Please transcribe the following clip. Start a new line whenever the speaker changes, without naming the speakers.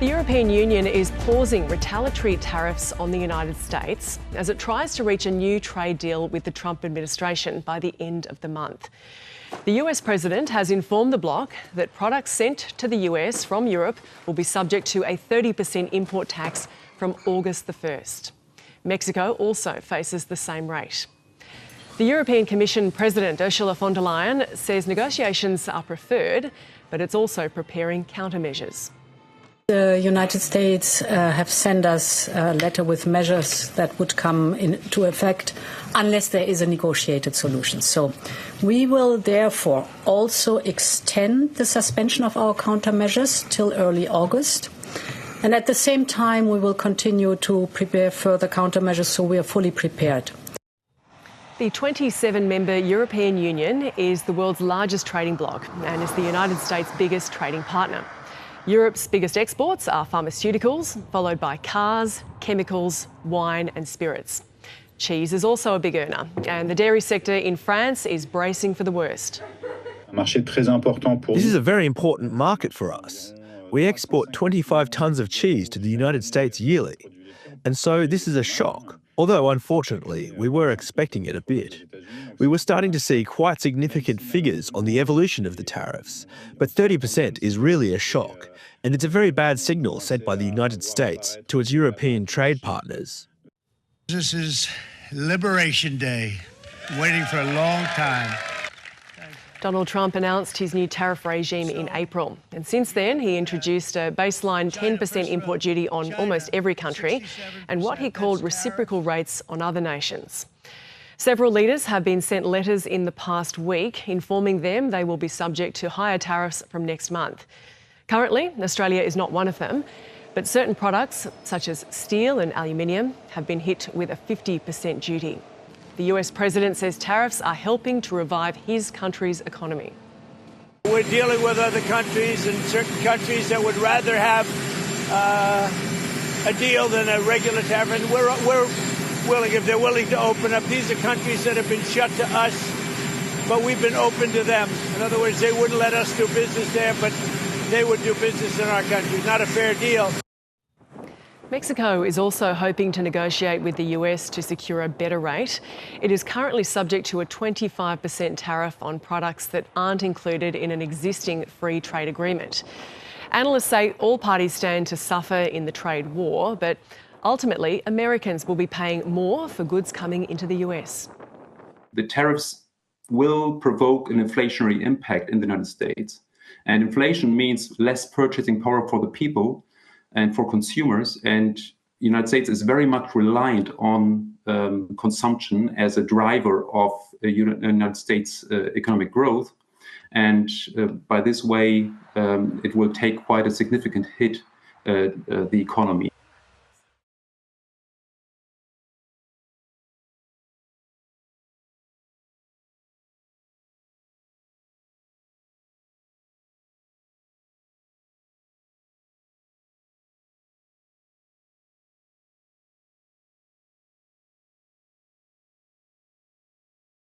The European Union is pausing retaliatory tariffs on the United States as it tries to reach a new trade deal with the Trump administration by the end of the month. The US president has informed the bloc that products sent to the US from Europe will be subject to a 30% import tax from August the 1st. Mexico also faces the same rate. The European Commission President Ursula von der Leyen says negotiations are preferred, but it's also preparing countermeasures.
The United States have sent us a letter with measures that would come into effect unless there is a negotiated solution. So we will therefore also extend the suspension of our countermeasures till early August. And at the same time, we will continue to prepare further countermeasures so we are fully prepared.
The 27-member European Union is the world's largest trading bloc and is the United States' biggest trading partner. Europe's biggest exports are pharmaceuticals, followed by cars, chemicals, wine and spirits. Cheese is also a big earner, and the dairy sector in France is bracing for the worst.
This is a very important market for us. We export 25 tonnes of cheese to the United States yearly, and so this is a shock. Although, unfortunately, we were expecting it a bit. We were starting to see quite significant figures on the evolution of the tariffs, but 30% is really a shock, and it's a very bad signal sent by the United States to its European trade partners.
This is Liberation Day, waiting for a long time.
Donald Trump announced his new tariff regime in April, and since then he introduced a baseline 10% import duty on almost every country and what he called reciprocal rates on other nations. Several leaders have been sent letters in the past week informing them they will be subject to higher tariffs from next month. Currently, Australia is not one of them, but certain products such as steel and aluminium have been hit with a 50% duty. The US president says tariffs are helping to revive his country's economy.
We're dealing with other countries and certain countries that would rather have a deal than a regular tariff. And we're willing, if they're willing to open up. These are countries that have been shut to us, but we've been open to them. In other words, they wouldn't let us do business there, but they would do business in our country. Not a fair deal.
Mexico is also hoping to negotiate with the US to secure a better rate. It is currently subject to a 25% tariff on products that aren't included in an existing free trade agreement. Analysts say all parties stand to suffer in the trade war, but ultimately Americans will be paying more for goods coming into the US.
The tariffs will provoke an inflationary impact in the United States. And inflation means less purchasing power for the people and for consumers, and the United States is very much reliant on consumption as a driver of United States economic growth. And by this way, it will take quite a significant hit the economy.